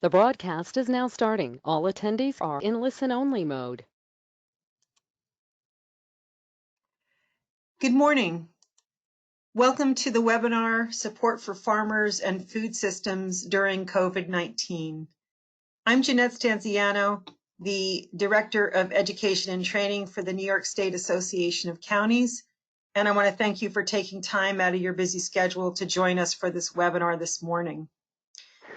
The broadcast is now starting. All attendees are in listen-only mode. Good morning. Welcome to the webinar, Support for Farmers and Food Systems During COVID-19. I'm Jeanette Stanziano, the Director of Education and Training for the New York State Association of Counties, and I want to thank you for taking time out of your busy schedule to join us for this webinar this morning. A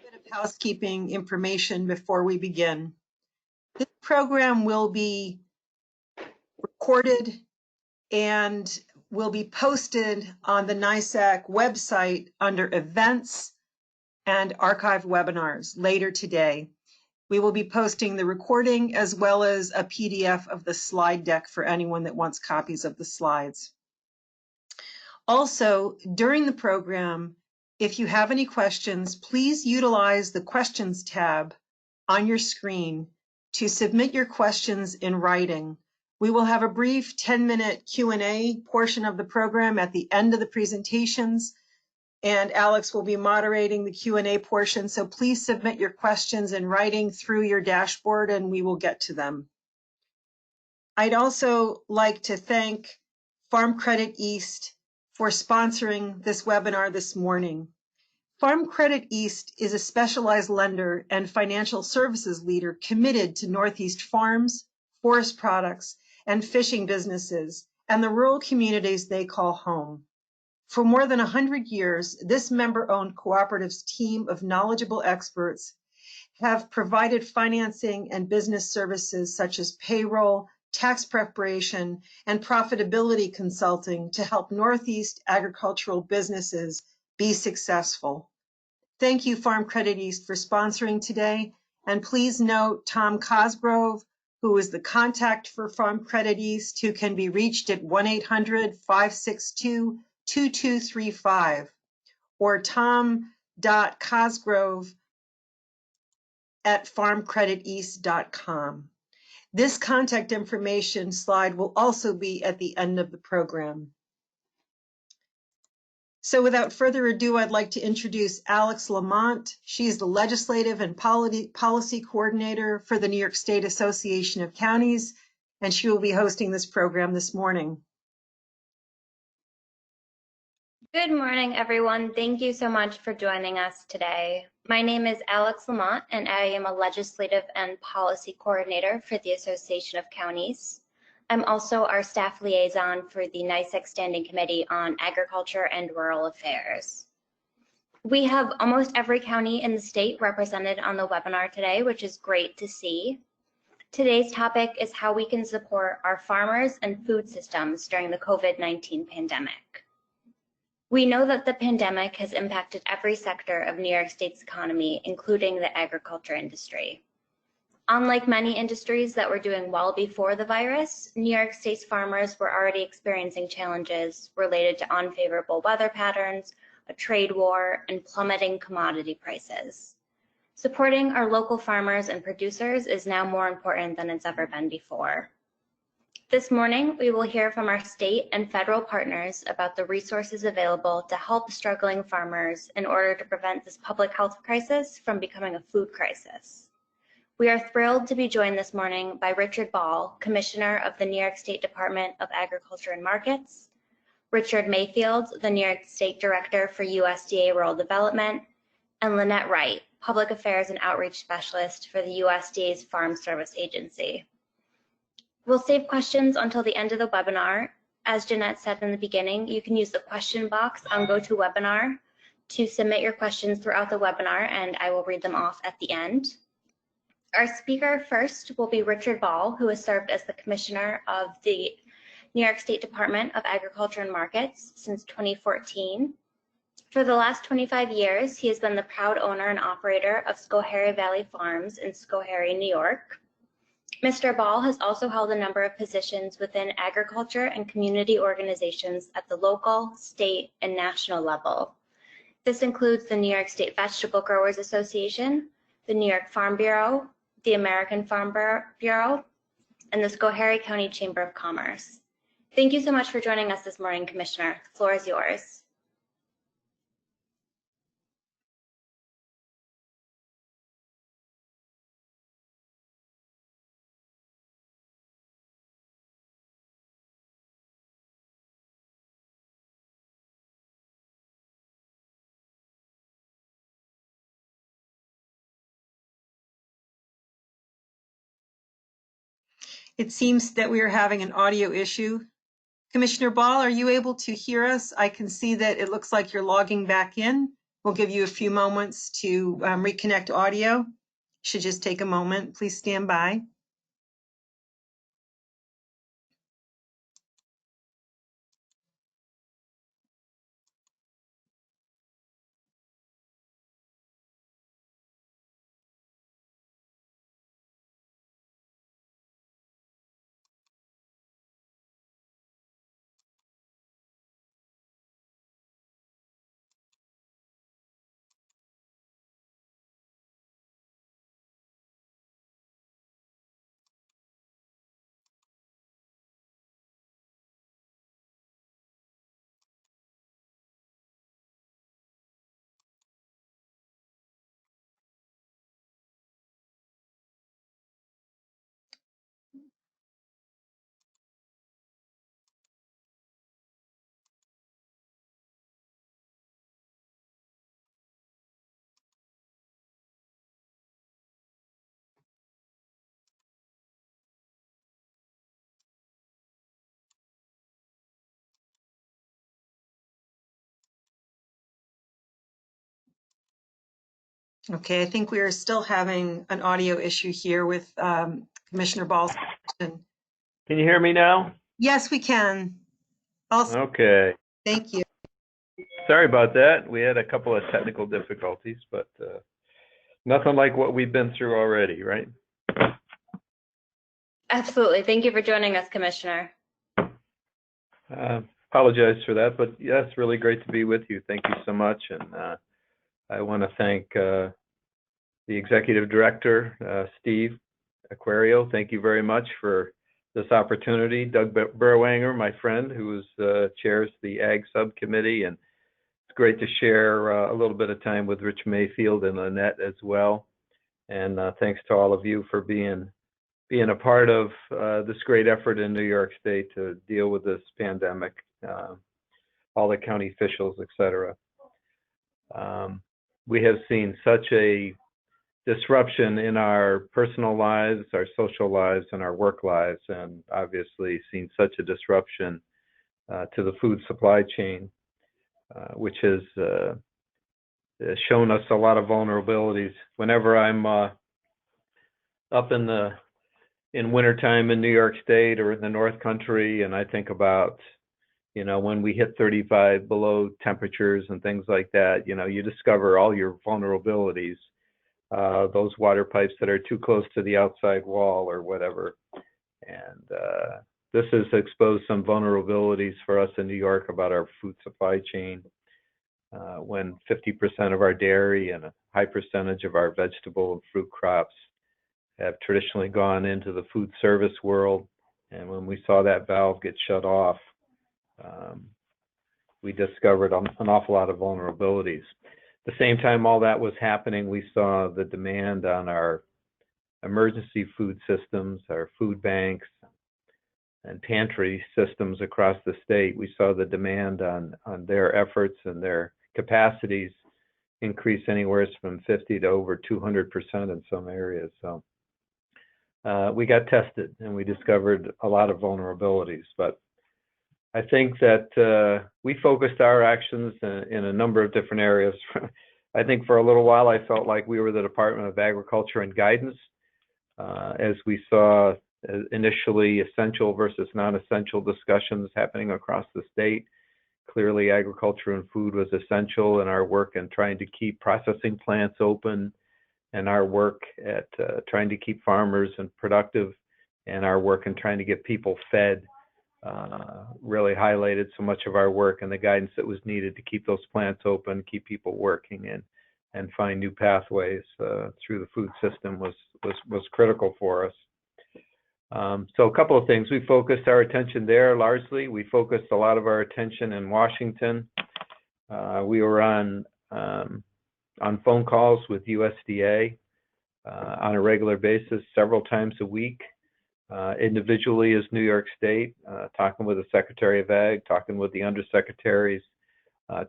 bit of housekeeping information before we begin. This program will be recorded and will be posted on the NYSAC website under events and archived webinars later today. We will be posting the recording as well as a PDF of the slide deck for anyone that wants copies of the slides. Also, during the program, if you have any questions, please utilize the questions tab on your screen to submit your questions in writing. We will have a brief 10-minute Q&A portion of the program at the end of the presentations, and Alex will be moderating the Q&A portion, so please submit your questions in writing through your dashboard and we will get to them. I'd also like to thank Farm Credit East for sponsoring this webinar this morning. Farm Credit East is a specialized lender and financial services leader committed to Northeast farms, forest products, and fishing businesses, and the rural communities they call home. For more than 100 years, this member-owned cooperative's team of knowledgeable experts have provided financing and business services such as payroll, tax preparation, and profitability consulting to help Northeast agricultural businesses be successful. Thank you, Farm Credit East, for sponsoring today. And please note Tom Cosgrove, who is the contact for Farm Credit East, who can be reached at 1-800-562-2235 or tom.cosgrove@farmcrediteast.com. This contact information slide will also be at the end of the program. So without further ado, I'd like to introduce Alex Lamont. She's the Legislative and Policy Coordinator for the New York State Association of Counties, and she will be hosting this program this morning. Good morning, everyone. Thank you so much for joining us today. My name is Alex Lamont, and I am a Legislative and Policy Coordinator for the Association of Counties. I'm also our staff liaison for the NYSAC Standing Committee on Agriculture and Rural Affairs. We have almost every county in the state represented on the webinar today, which is great to see. Today's topic is how we can support our farmers and food systems during the COVID-19 pandemic. We know that the pandemic has impacted every sector of New York State's economy, including the agriculture industry. Unlike many industries that were doing well before the virus, New York State's farmers were already experiencing challenges related to unfavorable weather patterns, a trade war, and plummeting commodity prices. Supporting our local farmers and producers is now more important than it's ever been before. This morning, we will hear from our state and federal partners about the resources available to help struggling farmers in order to prevent this public health crisis from becoming a food crisis. We are thrilled to be joined this morning by Richard Ball, Commissioner of the New York State Department of Agriculture and Markets, Richard Mayfield, the New York State Director for USDA Rural Development, and Lynette Wright, Public Affairs and Outreach Specialist for the USDA's Farm Service Agency. We'll save questions until the end of the webinar. As Jeanette said in the beginning, you can use the question box on GoToWebinar to submit your questions throughout the webinar, and I will read them off at the end. Our speaker first will be Richard Ball, who has served as the Commissioner of the New York State Department of Agriculture and Markets since 2014. For the last 25 years, he has been the proud owner and operator of Schoharie Valley Farms in Schoharie, New York. Mr. Ball has also held a number of positions within agriculture and community organizations at the local, state, and national level. This includes the New York State Vegetable Growers Association, the New York Farm Bureau, the American Farm Bureau, and the Schoharie County Chamber of Commerce. Thank you so much for joining us this morning, Commissioner. The floor is yours. It seems that we are having an audio issue. Commissioner Ball, are you able to hear us? I can see that it looks like you're logging back in. We'll give you a few moments to reconnect audio. Should just take a moment. Please stand by. Okay, I think we are still having an audio issue here with Commissioner Ball's question. Can you hear me now? Yes, we can. Also, Okay. thank you. Sorry about that. We had a couple of technical difficulties, but nothing like what we've been through already, right? Absolutely. Thank you for joining us, Commissioner. Apologize for that, but yeah, it's really great to be with you. Thank you so much. And I want to thank the Executive Director, Steve Aquario. Thank you very much for this opportunity. Doug Burwanger, my friend, who chairs the Ag Subcommittee, and it's great to share a little bit of time with Rich Mayfield and Lynette as well. And thanks to all of you for being a part of this great effort in New York State to deal with this pandemic, all the county officials, et cetera. We have seen such a disruption in our personal lives, our social lives, and our work lives, and obviously seen such a disruption to the food supply chain, which has shown us a lot of vulnerabilities. Whenever I'm up in wintertime in New York State or in the North Country, and I think about, when we hit 35 below temperatures and things like that, you discover all your vulnerabilities. Those water pipes that are too close to the outside wall or whatever. And this has exposed some vulnerabilities for us in New York about our food supply chain, when 50% of our dairy and a high percentage of our vegetable and fruit crops have traditionally gone into the food service world. And when we saw that valve get shut off, we discovered an awful lot of vulnerabilities. At the same time all that was happening, we saw the demand on our emergency food systems, our food banks, and pantry systems across the state. We saw the demand on their efforts and their capacities increase anywhere from 50 to over 200% in some areas. So we got tested and we discovered a lot of vulnerabilities. But I think that we focused our actions in a number of different areas. I think for a little while I felt like we were the Department of Agriculture and Guidance, as we saw initially essential versus non-essential discussions happening across the state. Clearly agriculture and food was essential in our work in trying to keep processing plants open, and our work at trying to keep farmers and productive, and our work in trying to get people fed really highlighted so much of our work, and the guidance that was needed to keep those plants open, keep people working, and find new pathways through the food system was critical for us. So a couple of things. We focused our attention there largely. We focused a lot of our attention in Washington. We were on phone calls with USDA on a regular basis, several times a week. Individually as New York State, talking with the Secretary of Ag, talking with the undersecretaries,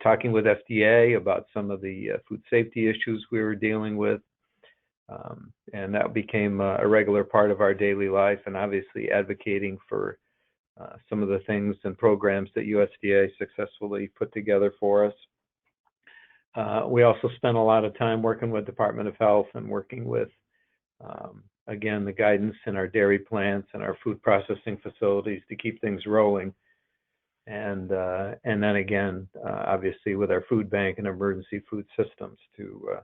talking with FDA about some of the food safety issues we were dealing with, And that became a regular part of our daily life, and obviously advocating for some of the things and programs that USDA successfully put together for us. We also spent a lot of time working with Department of Health and working with, again, the guidance in our dairy plants and our food processing facilities to keep things rolling. And then again, obviously with our food bank and emergency food systems to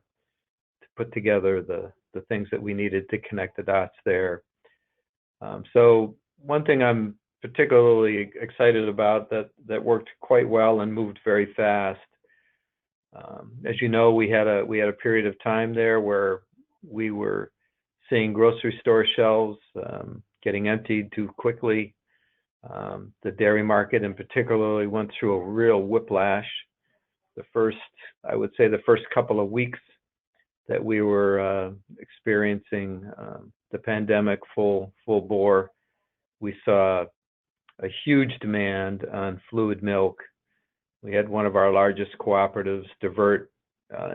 put together the things that we needed to connect the dots there. So one thing I'm particularly excited about that worked quite well and moved very fast. As you know, we had a period of time there where we were seeing grocery store shelves getting emptied too quickly. The dairy market in particular went through a real whiplash. I would say the first couple of weeks that we were experiencing the pandemic full bore, we saw a huge demand on fluid milk. We had one of our largest cooperatives divert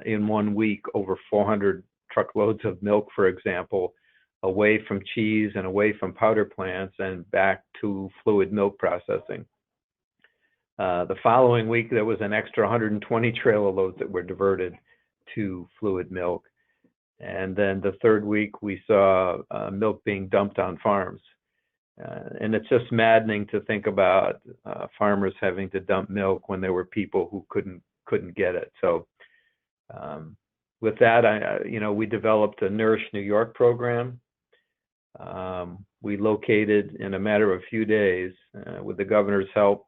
in 1 week over 400 truckloads of milk, for example, away from cheese and away from powder plants and back to fluid milk processing. The following week, there was an extra 120 trailer loads that were diverted to fluid milk. And then the third week, we saw milk being dumped on farms. And it's just maddening to think about farmers having to dump milk when there were people who couldn't get it. So with that, we developed a Nourish New York program. We located in a matter of a few days, with the governor's help,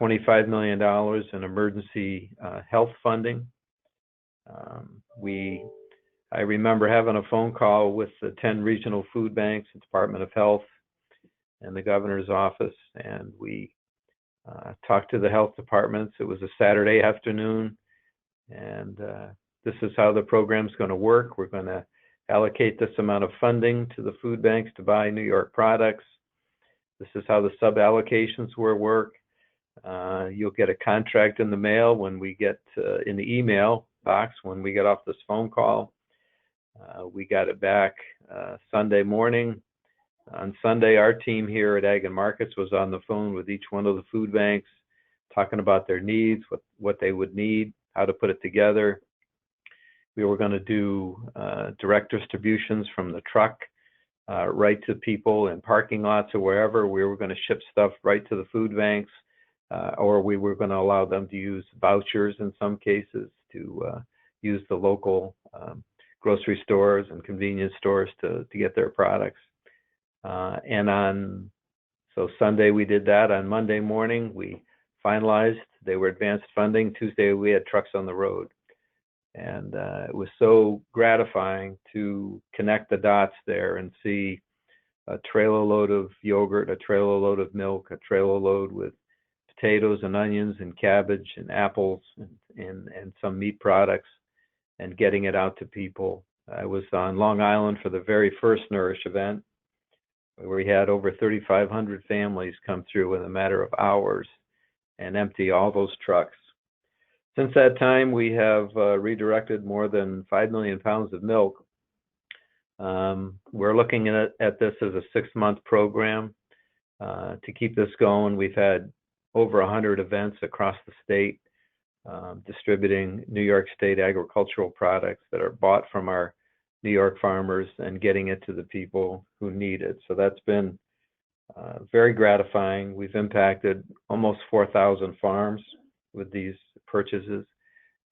$25 million in emergency health funding. I remember having a phone call with the 10 regional food banks, the Department of Health, and the governor's office, and we talked to the health departments. It was a Saturday afternoon, and this is how the program's going to work. We're going to allocate this amount of funding to the food banks to buy New York products. This is how the sub-allocations will work. You'll get a contract in the mail when we get in the email box when we get off this phone call. We got it back Sunday morning. On Sunday, our team here at Ag and Markets was on the phone with each one of the food banks, talking about their needs, what they would need, how to put it together. We were going to do direct distributions from the truck right to people in parking lots or wherever. We were going to ship stuff right to the food banks, or we were going to allow them to use vouchers in some cases to use the local grocery stores and convenience stores to get their products. So Sunday we did that. On Monday morning we finalized. They were advanced funding. Tuesday we had trucks on the road. And it was so gratifying to connect the dots there and see a trailer load of yogurt, a trailer load of milk, a trailer load with potatoes and onions and cabbage and apples and some meat products, and getting it out to people. I was on Long Island for the very first Nourish event, where we had over 3,500 families come through in a matter of hours and empty all those trucks. Since that time, we have redirected more than 5 million pounds of milk. We're looking at this as a 6-month program to keep this going. We've had over 100 events across the state, distributing New York State agricultural products that are bought from our New York farmers and getting it to the people who need it. So that's been very gratifying. We've impacted almost 4,000 farms with these purchases.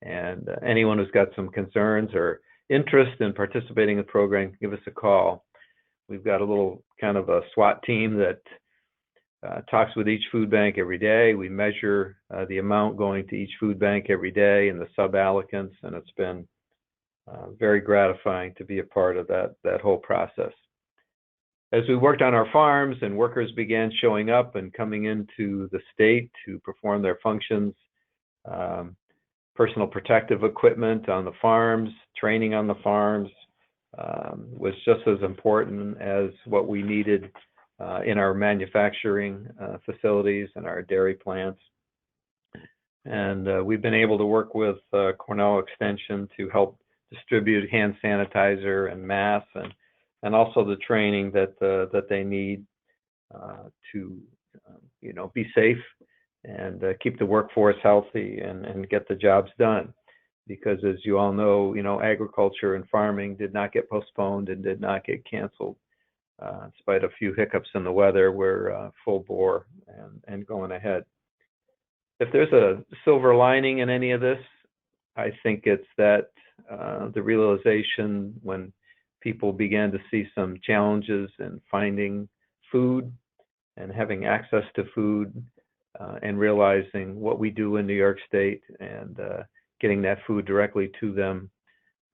And anyone who's got some concerns or interest in participating in the program, give us a call. We've got a little kind of a SWAT team that talks with each food bank every day. We measure the amount going to each food bank every day and the sub-allocants, and it's been very gratifying to be a part of that whole process. As we worked on our farms and workers began showing up and coming into the state to perform their functions, personal protective equipment on the farms, training on the farms was just as important as what we needed in our manufacturing facilities and our dairy plants. And we've been able to work with Cornell Extension to help distribute hand sanitizer and masks, and also the training that they need to be safe and keep the workforce healthy and get the jobs done. Because as you all know, agriculture and farming did not get postponed and did not get canceled. In spite of a few hiccups in the weather, we're full bore and going ahead. If there's a silver lining in any of this, I think it's that the realization when people began to see some challenges in finding food and having access to food and realizing what we do in New York State and getting that food directly to them,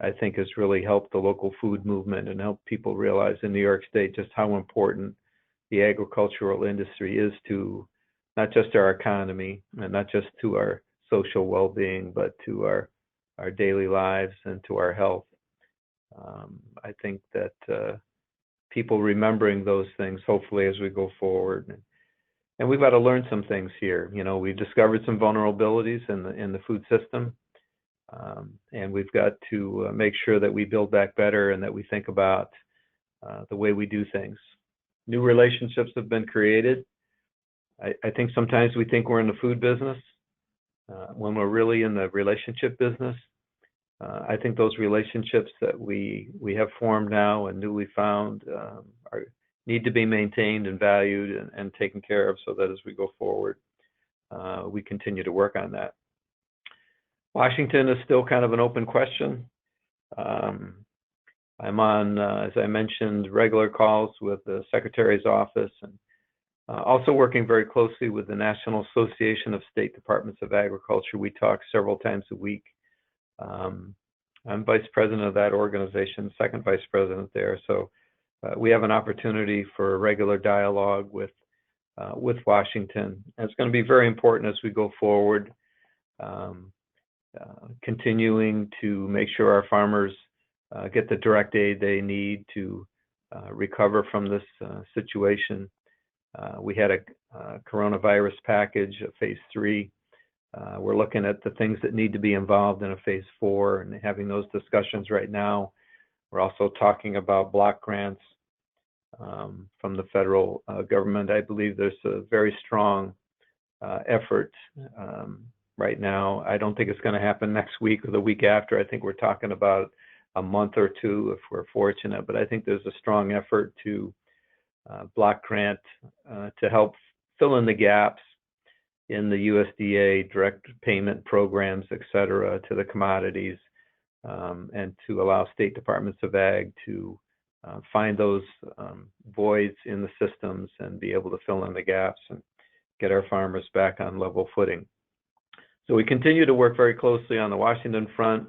I think has really helped the local food movement and helped people realize in New York State just how important the agricultural industry is to not just our economy and not just to our social well-being, but to our daily lives and to our health. I think that people remembering those things, hopefully, as we go forward. And we've got to learn some things here. We've discovered some vulnerabilities in the food system. And we've got to make sure that we build back better and that we think about the way we do things. New relationships have been created. I think sometimes we think we're in the food business when we're really in the relationship business. I think those relationships that we have formed now and newly found need to be maintained and valued and taken care of so that as we go forward, we continue to work on that. Washington is still kind of an open question. I'm on, as I mentioned, regular calls with the Secretary's office and also working very closely with the National Association of State Departments of Agriculture. We talk several times a week. I'm vice president of that organization, second vice president there. So we have an opportunity for a regular dialogue with Washington. And it's going to be very important as we go forward, continuing to make sure our farmers get the direct aid they need to recover from this situation. We had a coronavirus package, a phase 3. We're looking at the things that need to be involved in a phase 4 and having those discussions right now. We're also talking about block grants from the federal government. I believe there's a very strong effort right now. I don't think it's going to happen next week or the week after. I think we're talking about a month or two if we're fortunate, but I think there's a strong effort to block grant to help fill in the gaps in the USDA direct payment programs, et cetera, to the commodities, and to allow state departments of ag to find those voids in the systems and be able to fill in the gaps and get our farmers back on level footing. So we continue to work very closely on the Washington front.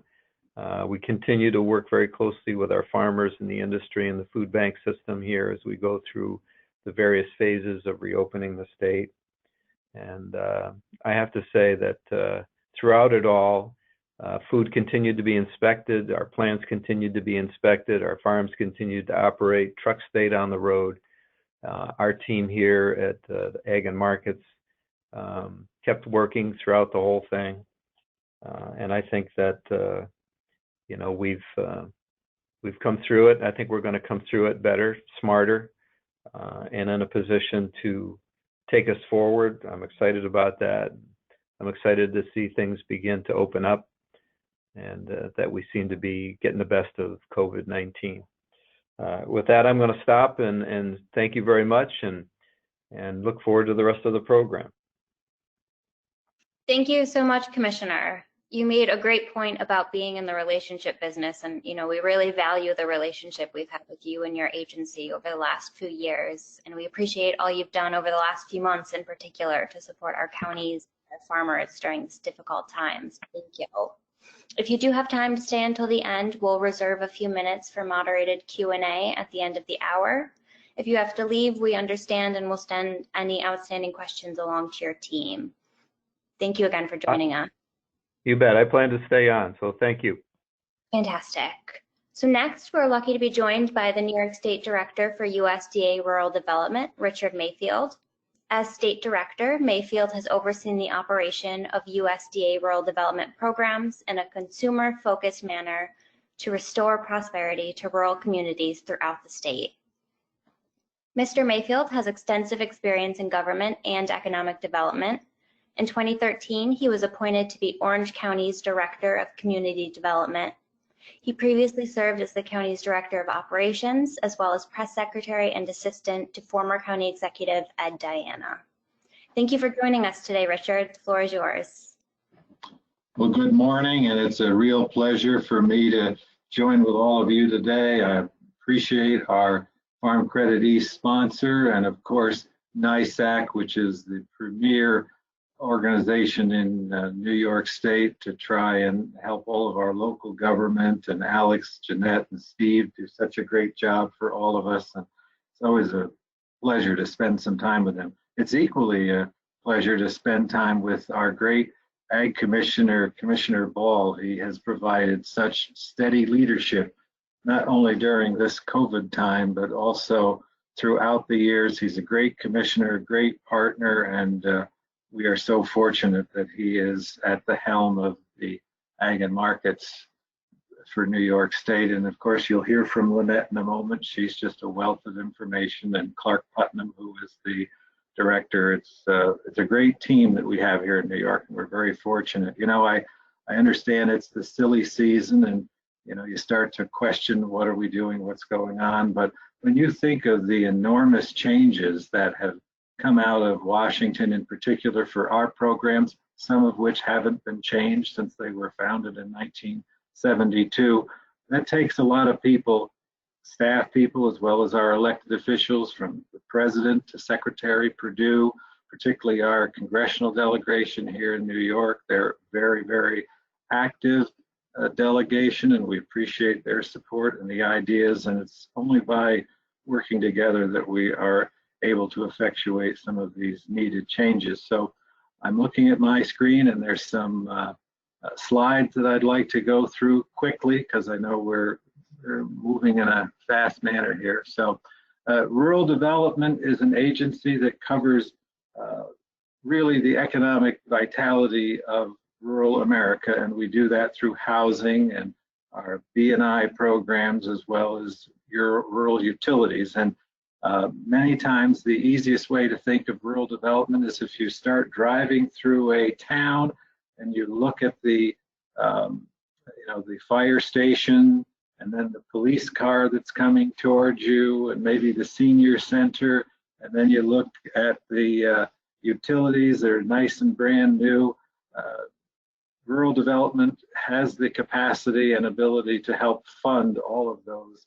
We continue to work very closely with our farmers in the industry and the food bank system here as we go through the various phases of reopening the state. And I have to say that throughout it all, food continued to be inspected, our plants continued to be inspected, our farms continued to operate, trucks stayed on the road. Our team here at the Ag and Markets kept working throughout the whole thing. And I think that, we've come through it. I think we're going to come through it better, smarter, and in a position to take us forward. I'm excited about that. I'm excited to see things begin to open up and that we seem to be getting the best of COVID-19. With that, I'm going to stop and thank you very much and look forward to the rest of the program. Thank you so much, Commissioner. You made a great point about being in the relationship business, and we really value the relationship we've had with you and your agency over the last few years, and we appreciate all you've done over the last few months in particular to support our counties and our farmers during this difficult times. Thank you. If you do have time to stay until the end, we'll reserve a few minutes for moderated Q&A at the end of the hour. If you have to leave, we understand, and we'll send any outstanding questions along to your team. Thank you again for joining us. You bet. I plan to stay on, so thank you. Fantastic. So next, we're lucky to be joined by the New York State Director for USDA Rural Development, Richard Mayfield. As State Director, Mayfield has overseen the operation of USDA rural development programs in a consumer-focused manner to restore prosperity to rural communities throughout the state. Mr. Mayfield has extensive experience in government and economic development. In 2013, he was appointed to be Orange County's Director of Community Development. He previously served as the county's Director of Operations, as well as Press Secretary and Assistant to former County Executive Ed Diana. Thank you for joining us today, Richard. The floor is yours. Well, good morning, and it's a real pleasure for me to join with all of you today. I appreciate our Farm Credit East sponsor, and of course, NYSAC, which is the premier organization in New York State to try and help all of our local government, and Alex, Jeanette, and Steve do such a great job for all of us. And it's always a pleasure to spend some time with them. It's equally a pleasure to spend time with our great Ag Commissioner, Commissioner Ball. He has provided such steady leadership, not only during this COVID time, but also throughout the years. He's a great commissioner, a great partner, and we are so fortunate that he is at the helm of the Ag and Markets for New York State. And of course, you'll hear from Lynette in a moment. She's just a wealth of information, and Clark Putnam, who is the director. It's a great team that we have here in New York, and we're very fortunate. You know, I understand it's the silly season, and you know, you start to question what are we doing, what's going on. But when you think of the enormous changes that have come out of Washington in particular for our programs, some of which haven't been changed since they were founded in 1972, that takes a lot of people, staff people, as well as our elected officials, from the president to Secretary Perdue, particularly our congressional delegation here in New York. They're very, very active delegation, and we appreciate their support and the ideas. And it's only by working together that we are able to effectuate some of these needed changes. So I'm looking at my screen, and there's some slides that I'd like to go through quickly, because I know we're moving in a fast manner here. So rural development is an agency that covers really the economic vitality of rural America, and we do that through housing and our B&I programs, as well as your rural utilities. And many times the easiest way to think of rural development is if you start driving through a town and you look at the the fire station, and then the police car that's coming towards you, and maybe the senior center, and then you look at the utilities that are nice and brand new. Rural development has the capacity and ability to help fund all of those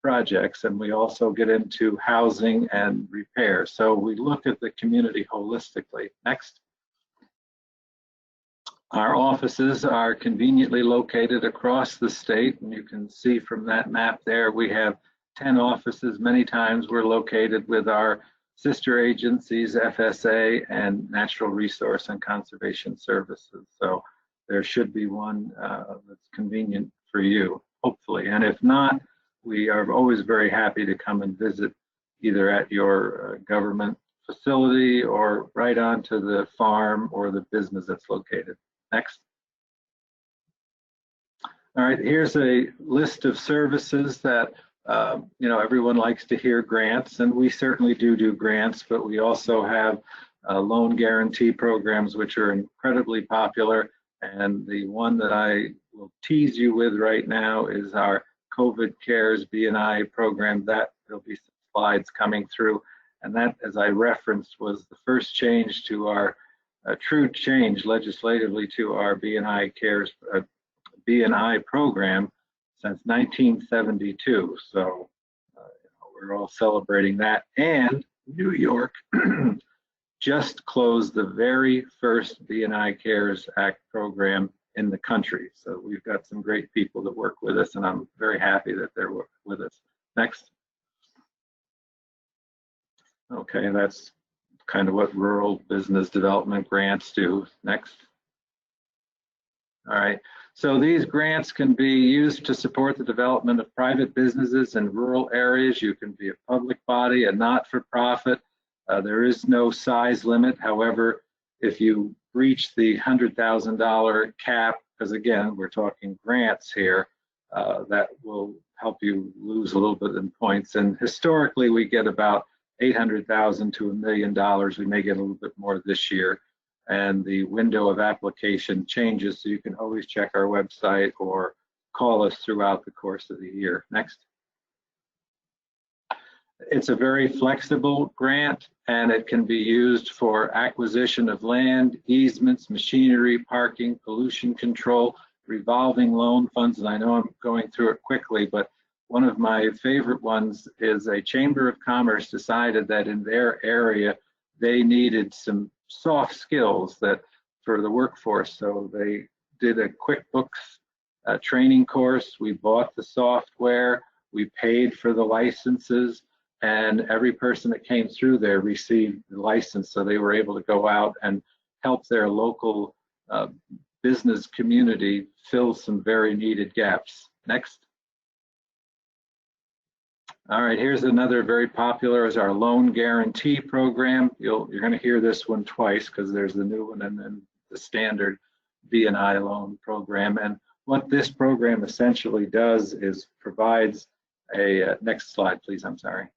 projects, and we also get into housing and repair. So we look at the community holistically. Next. Our offices are conveniently located across the state, and you can see from that map there, we have 10 offices. Many times we're located with our sister agencies, FSA and Natural Resource and Conservation Services. So there should be one that's convenient for you, hopefully. And if not, we are always very happy to come and visit either at your government facility or right onto the farm or the business that's located. Next. All right, here's a list of services that everyone likes to hear grants, and we certainly do grants, but we also have loan guarantee programs, which are incredibly popular. And the one that I will tease you with right now is our COVID Cares B&I program. That there'll be some slides coming through, and that, as I referenced, was the first change to our true change legislatively to our B&I Cares B&I program since 1972. So we're all celebrating that. And New York just closed the very first B&I Cares Act program in the country. So we've got some great people that work with us, and I'm very happy that they're with us. Next. Okay, that's kind of what rural business development grants do. Next. All right, so these grants can be used to support the development of private businesses in rural areas. You can be a public body, a not-for-profit. There is no size limit. However, if you reach the $100,000 cap, because again, we're talking grants here, that will help you lose a little bit in points. And historically, we get about $800,000 to $1 million. We may get a little bit more this year. And the window of application changes, so you can always check our website or call us throughout the course of the year. Next. It's a very flexible grant, and it can be used for acquisition of land, easements, machinery, parking, pollution control, revolving loan funds. And I know I'm going through it quickly, but one of my favorite ones is a Chamber of Commerce decided that in their area they needed some soft skills that for the workforce. So they did a QuickBooks training course. We bought the software, we paid for the licenses, and every person that came through there received the license, so they were able to go out and help their local business community fill some very needed gaps. Next. All right, here's another very popular is our loan guarantee program. You're going to hear this one twice because there's the new one and then the standard B&I loan program. And what this program essentially does is provides a, next slide, please, I'm sorry.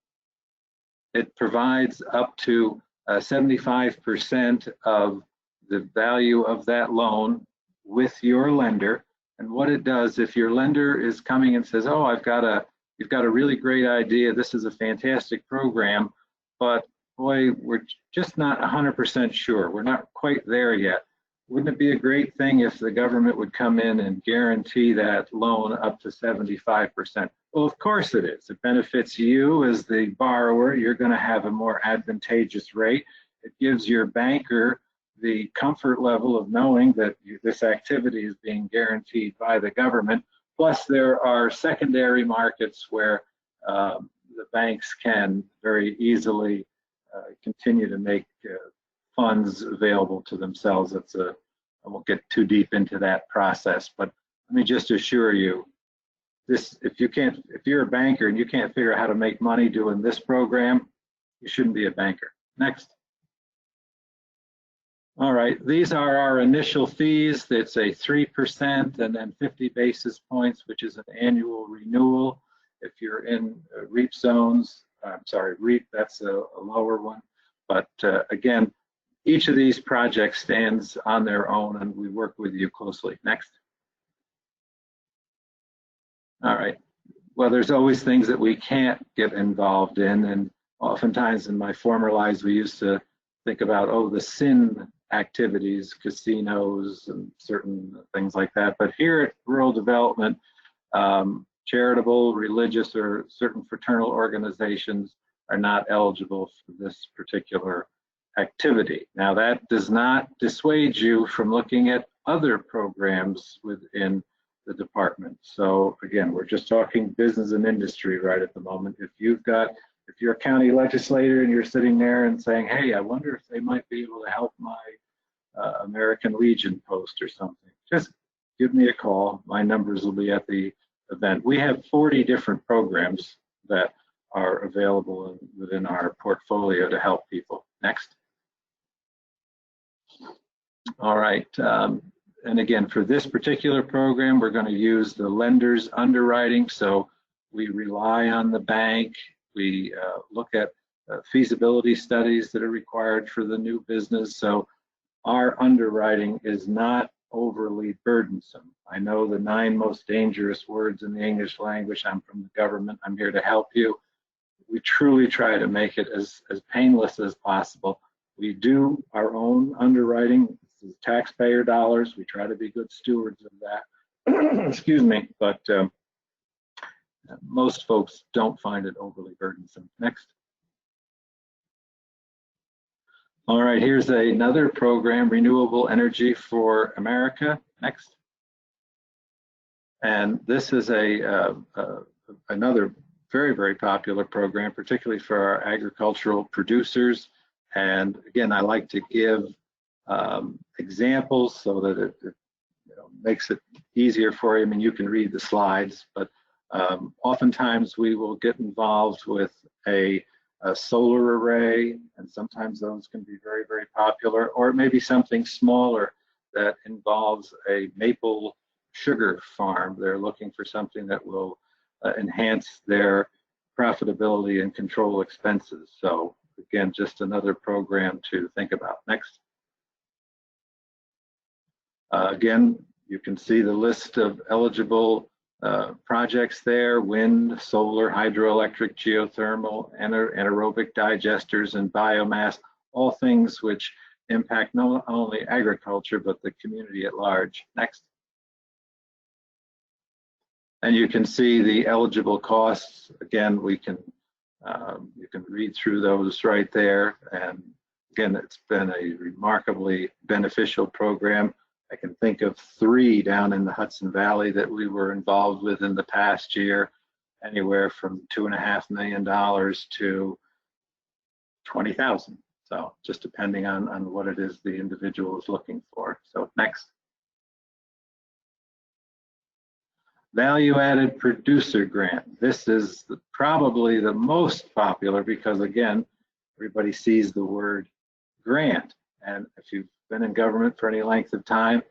It provides up to 75% of the value of that loan with your lender. And what it does, if your lender is coming and says, oh, you've got a really great idea, this is a fantastic program, but boy, we're just not 100% sure, we're not quite there yet. Wouldn't it be a great thing if the government would come in and guarantee that loan up to 75%? Well, of course it is. It benefits you as the borrower. You're going to have a more advantageous rate. It gives your banker the comfort level of knowing that this activity is being guaranteed by the government. Plus, there are secondary markets where the banks can very easily continue to make funds available to themselves. I won't get too deep into that process, but let me just assure you, if you're a banker and you can't figure out how to make money doing this program, you shouldn't be a banker. Next. All right, these are our initial fees. It's a 3% and then 50 basis points, which is an annual renewal. If you're in REAP zones, I'm sorry, REAP, that's a lower one. But again, each of these projects stands on their own and we work with you closely. Next. All right, well, there's always things that we can't get involved in, and oftentimes in my former lives, we used to think about, oh, the sin activities, casinos and certain things like that. But here at Rural Development, charitable, religious, or certain fraternal organizations are not eligible for this particular activity. Now, that does not dissuade you from looking at other programs within the department. So again, we're just talking business and industry right at the moment. If you're a county legislator and you're sitting there and saying, hey, I wonder if they might be able to help my American Legion post or something, just give me a call. My numbers will be at the event. We have 40 different programs that are available within our portfolio to help people. Next. All right. And again, for this particular program, we're going to use the lender's underwriting. So we rely on the bank. We look at feasibility studies that are required for the new business. So our underwriting is not overly burdensome. I know the 9 most dangerous words in the English language. I'm from the government. I'm here to help you. We truly try to make it as painless as possible. We do our own underwriting. This is taxpayer dollars. We try to be good stewards of that. Excuse me, but most folks don't find it overly burdensome. Next. All right, here's another program, Renewable Energy for America. Next. And this is another very, very popular program, particularly for our agricultural producers. And again, I like to give examples so that it makes it easier for you. I mean, you can read the slides, but oftentimes we will get involved with a solar array, and sometimes those can be very, very popular, or maybe something smaller that involves a maple sugar farm. They're looking for something that will enhance their profitability and control expenses. So again, just another program to think about. Next. Again, you can see the list of eligible projects there: wind, solar, hydroelectric, geothermal, anaerobic digesters, and biomass, all things which impact not only agriculture, but the community at large. Next. And you can see the eligible costs. Again, we can you can read through those right there. And again, it's been a remarkably beneficial program. I can think of 3 down in the Hudson Valley that we were involved with in the past year, anywhere from $2.5 million to 20,000. So just depending on what it is the individual is looking for. So next. Value-added producer grant. This is probably the most popular because, again, everybody sees the word grant. And if you've been in government for any length of time,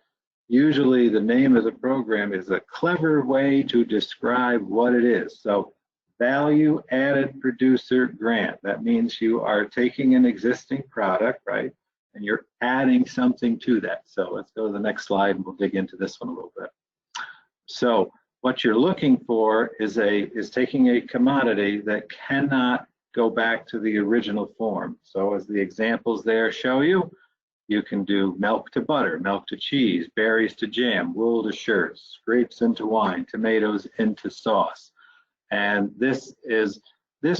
usually the name of the program is a clever way to describe what it is. So value-added producer grant. That means you are taking an existing product, right, and you're adding something to that. So let's go to the next slide and we'll dig into this one a little bit. So what you're looking for is taking a commodity that cannot go back to the original form. So as the examples there show you, you can do milk to butter, milk to cheese, berries to jam, wool to shirts, grapes into wine, tomatoes into sauce. And this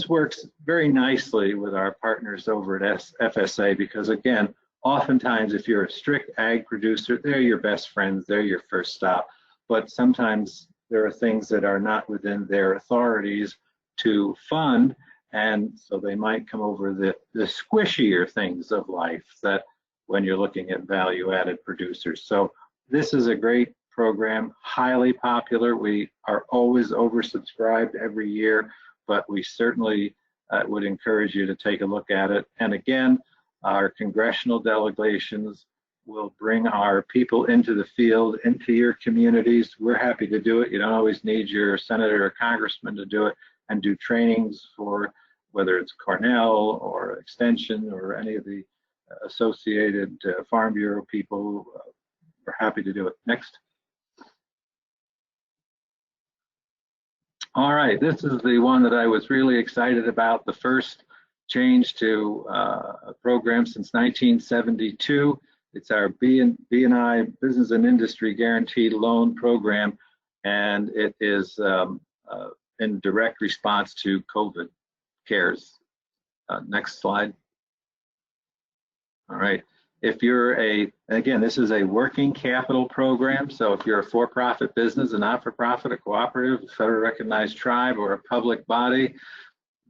works very nicely with our partners over at FSA because, again, oftentimes if you're a strict ag producer, they're your best friends, they're your first stop. But sometimes there are things that are not within their authorities to fund, and so they might come over the squishier things of life that when you're looking at value-added producers. So this is a great program, highly popular. We are always oversubscribed every year, but we certainly would encourage you to take a look at it. And again, our congressional delegations will bring our people into the field, into your communities. We're happy to do it. You don't always need your senator or congressman to do it, and do trainings for whether it's Cornell or Extension or any of the associated Farm Bureau people. We're happy to do it. Next. All right, this is the one that I was really excited about, the first change to a program since 1972. It's our B&I, Business and Industry Guaranteed Loan Program, and it is in direct response to COVID CARES. Next slide. All right. If you're again, this is a working capital program, so if you're a for-profit business, a not-for-profit, a cooperative, a federally recognized tribe, or a public body,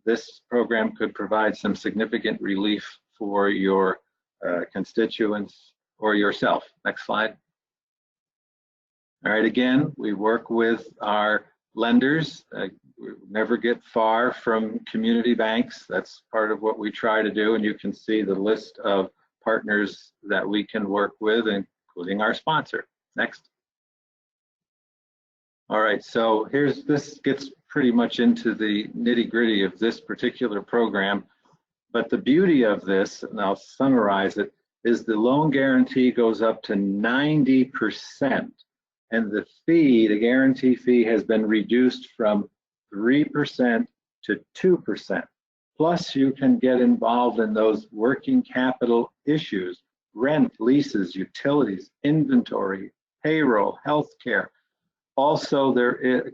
this program could provide some significant relief for your constituents or yourself. Next slide. All right, again, we work with our lenders. We never get far from community banks. That's part of what we try to do, and you can see the list of partners that we can work with, including our sponsor. Next. All right, so this gets pretty much into the nitty-gritty of this particular program, but the beauty of this, and I'll summarize it, is the loan guarantee goes up to 90%, and the guarantee fee has been reduced from 3% to 2%. Plus, you can get involved in those working capital issues: rent, leases, utilities, inventory, payroll, healthcare. Also,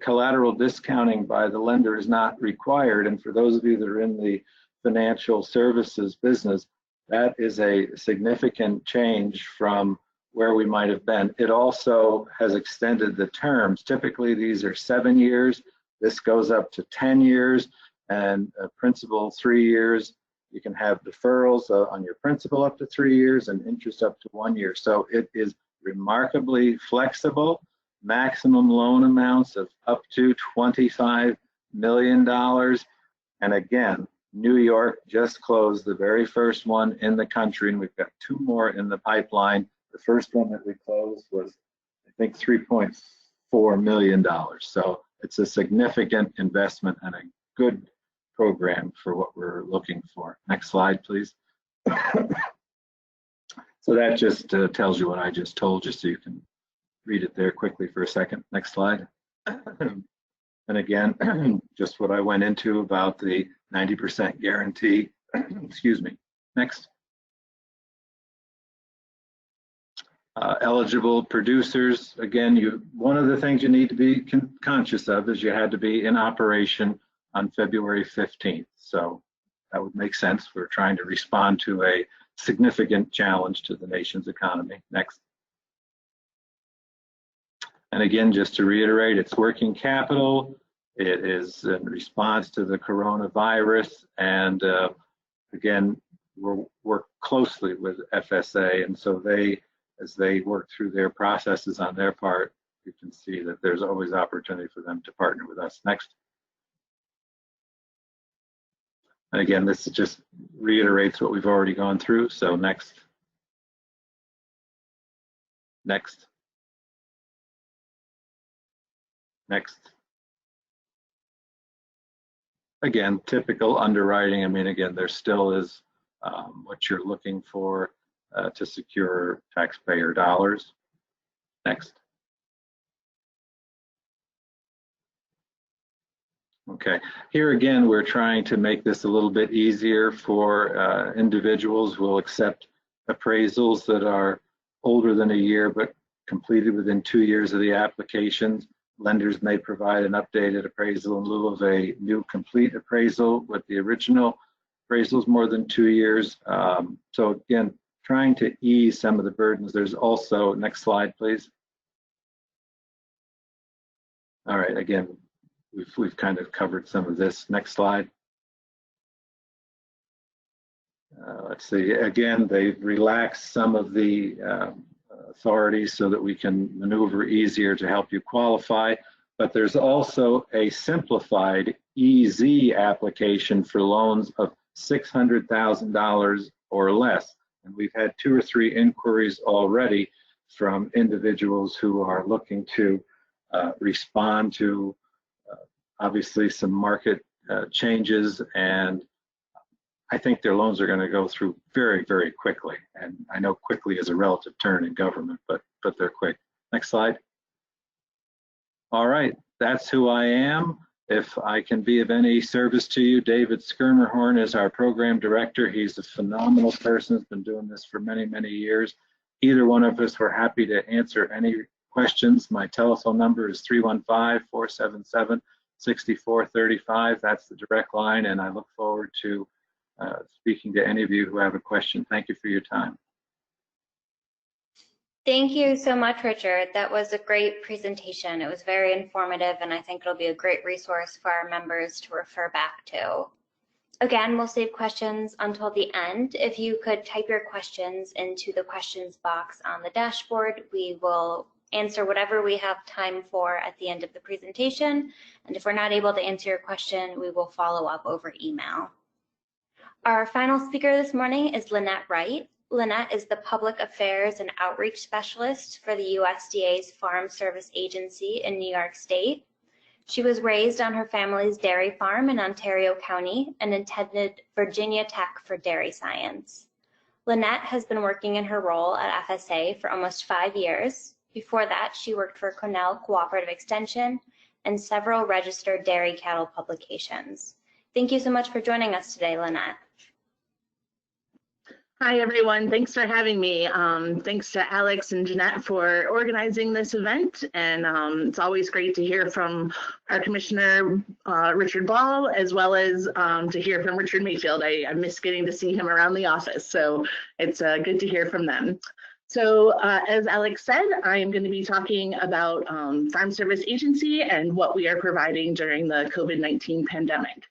collateral discounting by the lender is not required. And for those of you that are in the financial services business, that is a significant change from where we might have been. It also has extended the terms. Typically, these are 7 years. This goes up to 10 years. And principal 3 years. You can have deferrals on your principal up to 3 years and interest up to 1 year. So it is remarkably flexible. Maximum loan amounts of up to $25 million. And again, New York just closed the very first one in the country, and we've got 2 more in the pipeline. The first one that we closed was, I think, 3.6 $4 million. So it's a significant investment and a good program for what we're looking for. Next slide, please. So that just tells you what I just told you, so you can read it there quickly for a second. Next slide. And again, just what I went into about the 90% guarantee. Excuse me. Next. Eligible producers. Again, one of the things you need to be conscious of is you had to be in operation on February 15th. So that would make sense. We're trying to respond to a significant challenge to the nation's economy. Next. And again, just to reiterate, it's working capital. It is in response to the coronavirus. And again, we'll work closely with FSA. And so as they work through their processes on their part, you can see that there's always opportunity for them to partner with us. Next. And again, this just reiterates what we've already gone through. So next. Next. Next. Again, typical underwriting. I mean, again, there still is what you're looking for to secure taxpayer dollars. Next. Okay, here again, we're trying to make this a little bit easier for individuals who will accept appraisals that are older than a year but completed within 2 years of the application. Lenders may provide an updated appraisal in lieu of a new complete appraisal with the original appraisals more than 2 years. So again, trying to ease some of the burdens. There's also, next slide, please. All right, again, we've kind of covered some of this. Next slide. Let's see, again, they've relaxed some of the authorities so that we can maneuver easier to help you qualify, but there's also a simplified EZ application for loans of $600,000 or less. And we've had 2 or 3 inquiries already from individuals who are looking to respond to obviously some market changes, and I think their loans are going to go through very, very quickly. And I know quickly is a relative term in government, but they're quick. Next slide. All right, that's who I am. If I can be of any service to you, David Skirmerhorn is our program director. He's a phenomenal person, has been doing this for many, many years. Either one of us, we're happy to answer any questions. My telephone number is 315-477-6435. That's the direct line, and I look forward to speaking to any of you who have a question. Thank you for your time. Thank you so much, Richard. That was a great presentation. It was very informative, and I think it'll be a great resource for our members to refer back to. Again, we'll save questions until the end. If you could type your questions into the questions box on the dashboard, we will answer whatever we have time for at the end of the presentation. And if we're not able to answer your question, we will follow up over email. Our final speaker this morning is Lynette Wright. Lynette is the Public Affairs and Outreach Specialist for the USDA's Farm Service Agency in New York State. She was raised on her family's dairy farm in Ontario County and attended Virginia Tech for dairy science. Lynette has been working in her role at FSA for almost 5 years. Before that, she worked for Cornell Cooperative Extension and several registered dairy cattle publications. Thank you so much for joining us today, Lynette. Hi, everyone. Thanks for having me. Thanks to Alex and Jeanette for organizing this event. And it's always great to hear from our Commissioner, Richard Ball, as well as to hear from Richard Mayfield. I miss getting to see him around the office, so it's good to hear from them. So as Alex said, I am going to be talking about Farm Service Agency and what we are providing during the COVID-19 pandemic.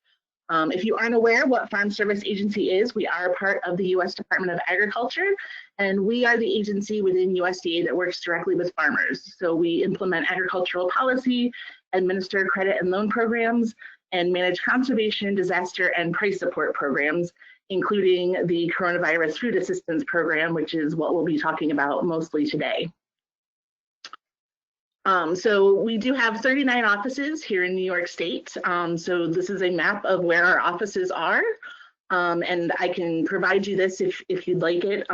If you aren't aware what Farm Service Agency is, we are part of the U.S. Department of Agriculture, and we are the agency within USDA that works directly with farmers. So we implement agricultural policy, administer credit and loan programs, and manage conservation, disaster, and price support programs, including the Coronavirus Food Assistance Program, which is what we'll be talking about mostly today. So we do have 39 offices here in New York State. So this is a map of where our offices are. And I can provide you this if you'd like it.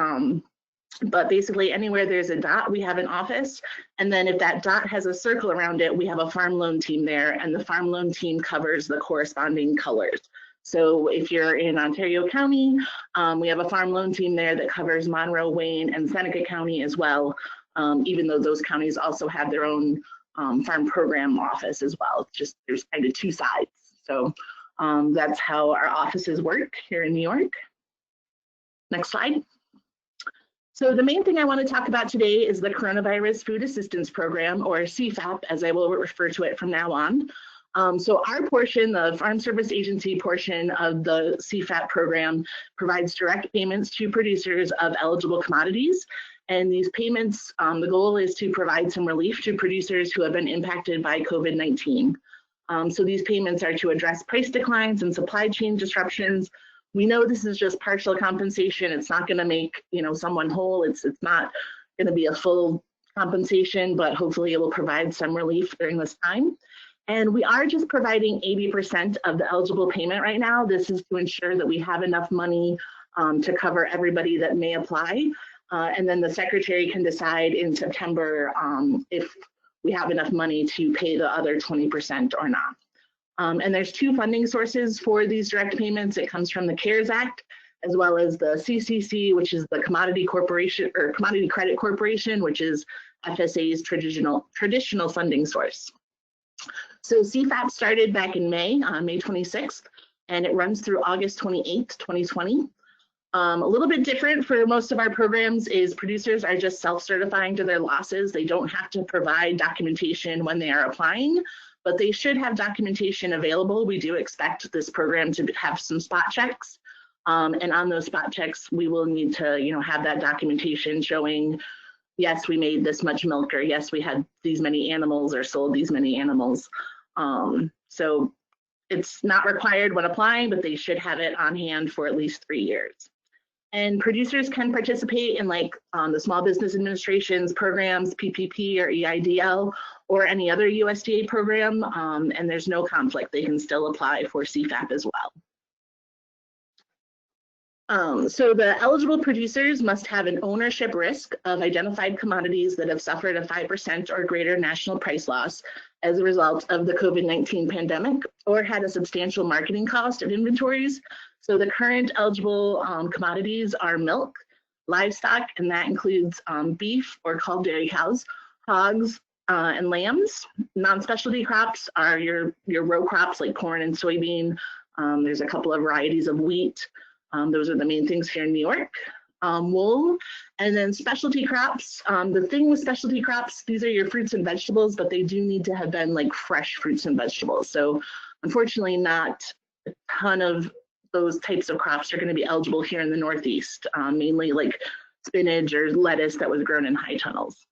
But basically anywhere there's a dot, we have an office. And then if that dot has a circle around it, we have a farm loan team there, and the farm loan team covers the corresponding colors. So if you're in Ontario County, we have a farm loan team there that covers Monroe, Wayne, and Seneca County as well, even though those counties also have their own farm program office as well. Just there's kind of two sides. So that's how our offices work here in New York. Next slide. So the main thing I want to talk about today is the Coronavirus Food Assistance Program, or CFAP, as I will refer to it from now on. So our portion, the Farm Service Agency portion of the CFAP program, provides direct payments to producers of eligible commodities. And these payments, the goal is to provide some relief to producers who have been impacted by COVID-19. So these payments are to address price declines and supply chain disruptions. We know this is just partial compensation. It's not going to make, someone whole. It's not going to be a full compensation, but hopefully it will provide some relief during this time. And we are just providing 80% of the eligible payment right now. This is to ensure that we have enough money to cover everybody that may apply. And then the secretary can decide in September if we have enough money to pay the other 20% or not. And there's two funding sources for these direct payments. It comes from the CARES Act, as well as the CCC, which is the Commodity Corporation or Commodity Credit Corporation, which is FSA's traditional funding source. So CFAP started back in May, on May 26th, and it runs through August 28th, 2020. A little bit different for most of our programs is producers are just self-certifying to their losses. They don't have to provide documentation when they are applying, but they should have documentation available. We do expect this program to have some spot checks. And on those spot checks, we will need to, have that documentation showing, yes, we made this much milk, or yes, we had these many animals or sold these many animals. So it's not required when applying, but they should have it on hand for at least 3 years. And producers can participate in the Small Business Administration's programs, PPP or EIDL, or any other USDA program, and there's no conflict. They can still apply for CFAP as well. So the eligible producers must have an ownership risk of identified commodities that have suffered a 5% or greater national price loss as a result of the COVID-19 pandemic, or had a substantial marketing cost of inventories. So the current eligible commodities are milk, livestock, and that includes beef or culled dairy cows, hogs, and lambs. Non-specialty crops are your row crops like corn and soybean. There's a couple of varieties of wheat. Those are the main things here in New York. Wool, and then specialty crops. The thing with specialty crops, these are your fruits and vegetables, but they do need to have been fresh fruits and vegetables. So unfortunately, not a ton of those types of crops are going to be eligible here in the Northeast, mainly like spinach or lettuce that was grown in high tunnels.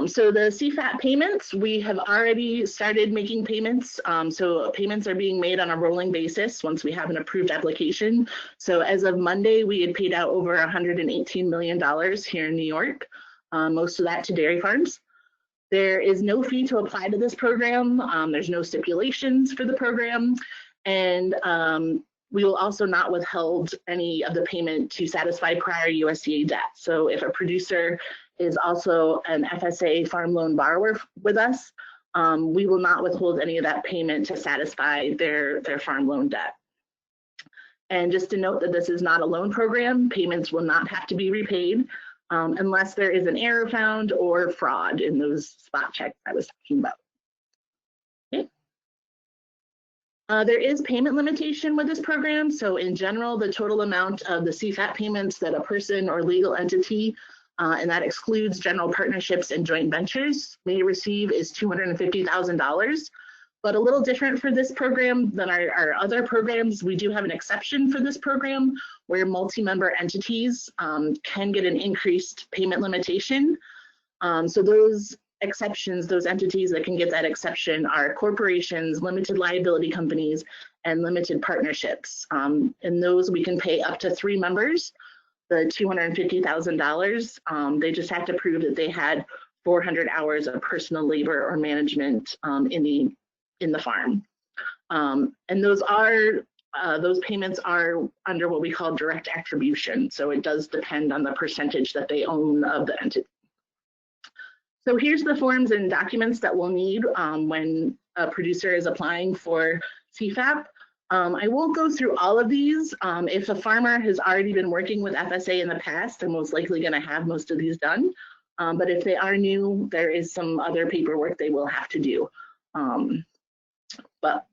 So the CFAP payments, we have already started making payments. So payments are being made on a rolling basis once we have an approved application. So as of Monday, we had paid out over $118 million here in New York, most of that to dairy farms. There is no fee to apply to this program. There's no stipulations for the program. And we will also not withhold any of the payment to satisfy prior USDA debt. So if a producer is also an FSA farm loan borrower with us, we will not withhold any of that payment to satisfy their farm loan debt. And just to note that this is not a loan program, payments will not have to be repaid unless there is an error found or fraud in those spot checks I was talking about. Okay. There is payment limitation with this program. So in general, the total amount of the CFAP payments that a person or legal entity, and that excludes general partnerships and joint ventures, may receive is $250,000. But a little different for this program than our other programs, we do have an exception for this program where multi-member entities can get an increased payment limitation. So those exceptions, those entities that can get that exception are corporations, limited liability companies, and limited partnerships. And those we can pay up to 3 members. the $250,000. They just have to prove that they had 400 hours of personal labor or management in the farm. And those payments are under what we call direct attribution. So it does depend on the percentage that they own of the entity. So here's the forms and documents that we'll need when a producer is applying for CFAP. I won't go through all of these. If a farmer has already been working with FSA in the past, they're most likely going to have most of these done. But if they are new, there is some other paperwork they will have to do. But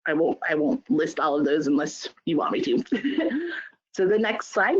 I won't list all of those unless you want me to. So the next slide.